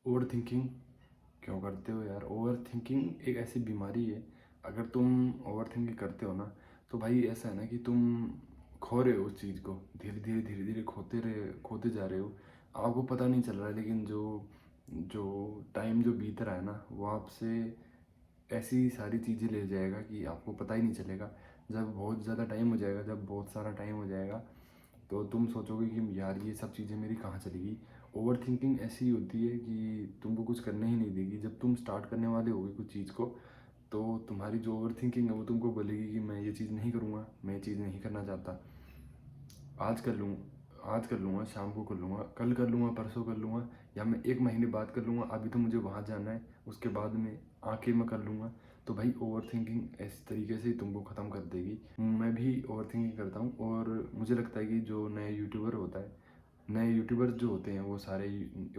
Over thinking क्यों करते हो यार? ओवर थिंकिंग एक ऐसी बीमारी है, अगर तुम ओवर थिंकिंग करते हो ना, तो भाई ऐसा है ना कि तुम खो रहे हो उस चीज़ को, धीरे धीरे खोते जा रहे हो। आपको पता नहीं चल रहा है, लेकिन जो जो टाइम जो बीत रहा है ना, वो आपसे ऐसी सारी चीज़ें ले जाएगा कि आपको पता ही नहीं चलेगा। जब बहुत ज़्यादा टाइम हो जाएगा, जब बहुत सारा टाइम हो जाएगा, तो तुम सोचोगे कि यार ये सब चीज़ें मेरी कहाँ चली गई। ओवर थिंकिंग ऐसी होती है कि तुमको कुछ करने ही नहीं देगी। जब तुम स्टार्ट करने वाले होगे कुछ चीज़ को, तो तुम्हारी जो ओवर थिंकिंग है वो तुमको बोलेगी कि मैं ये चीज़ नहीं करूँगा, मैं ये चीज़ नहीं करना चाहता, आज कर लूँ, आज कर लूँगा, शाम को कर लूँगा, कल कर लूँगा, परसों कर लूँगा, या मैं 1 महीने बाद कर लूँगा, अभी तो मुझे वहाँ जाना है, उसके बाद में आके मैं कर लूँगा। तो भाई ओवर थिंकिंग इस तरीके से ही तुमको ख़त्म कर देगी। मैं भी ओवर थिंकिंग करता हूँ, और मुझे लगता है कि जो नए यूट्यूबर होता है, नए यूट्यूबर्स जो होते हैं वो सारे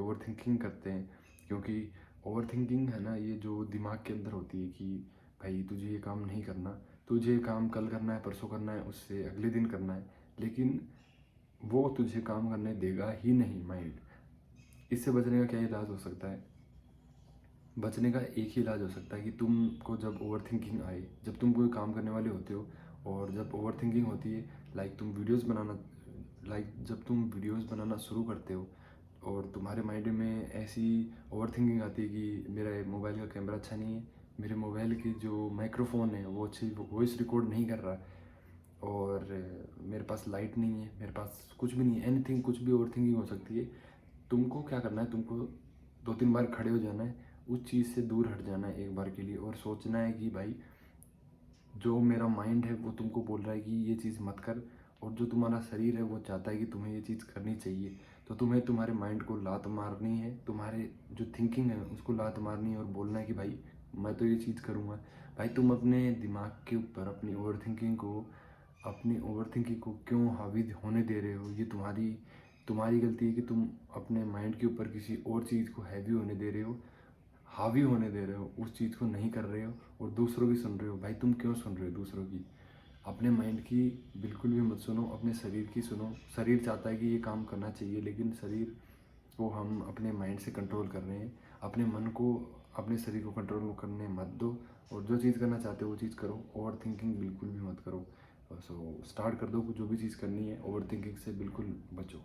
ओवर थिंकिंग करते हैं। क्योंकि ओवर थिंकिंग है ना, ये जो दिमाग के अंदर होती है कि भाई तुझे ये काम नहीं करना, तुझे ये काम कल करना है, परसों करना है, उससे अगले दिन करना है, लेकिन वो तुझे काम करने देगा ही नहीं माइंड। इससे बचने का क्या इलाज हो सकता है? बचने का एक ही इलाज हो सकता है कि तुमको जब ओवर थिंकिंग आए, जब तुम कोई काम करने वाले होते हो और जब ओवर थिंकिंग होती है, जब तुम वीडियोस बनाना शुरू करते हो और तुम्हारे माइंड में ऐसी ओवर थिंकिंग आती है कि मेरा मोबाइल का कैमरा अच्छा नहीं है, मेरे मोबाइल की जो माइक्रोफोन है वो अच्छी वॉइस रिकॉर्ड नहीं कर रहा है, और मेरे पास लाइट नहीं है, मेरे पास कुछ भी नहीं है, एनीथिंग, कुछ भी ओवर थिंकिंग हो सकती है। तुमको क्या करना है? तुमको 2-3 बार खड़े हो जाना है, उस चीज़ से दूर हट जाना है एक बार के लिए, और सोचना है कि भाई जो मेरा माइंड है वो तुमको बोल रहा है कि ये चीज़ मत कर, और जो तुम्हारा शरीर है वो चाहता है कि तुम्हें ये चीज़ करनी चाहिए। तो तुम्हें तुम्हारे माइंड को लात मारनी है, तुम्हारे जो थिंकिंग है उसको लात मारनी है, और बोलना है कि भाई मैं तो ये चीज़ करूँगा। भाई तुम अपने दिमाग के ऊपर अपनी ओवर थिंकिंग को क्यों हावी होने दे रहे हो? ये तुम्हारी तुम्हारी गलती है कि तुम अपने माइंड के ऊपर किसी और चीज़ को हैवी होने दे रहे हो, हावी होने दे रहे हो, उस चीज़ को नहीं कर रहे हो, और दूसरों की सुन रहे हो। भाई तुम क्यों सुन रहे हो दूसरों की? अपने माइंड की बिल्कुल भी मत सुनो, अपने शरीर की सुनो। शरीर चाहता है कि ये काम करना चाहिए, लेकिन शरीर को हम अपने माइंड से कंट्रोल कर रहे हैं। अपने मन को, अपने शरीर को कंट्रोल करने मत दो, और जो चीज़ करना चाहते हो वो चीज़ करो। ओवर थिंकिंग बिल्कुल भी मत करो। सो स्टार्ट कर दो, जो भी चीज़ करनी है, ओवर थिंकिंग से बिल्कुल बचो।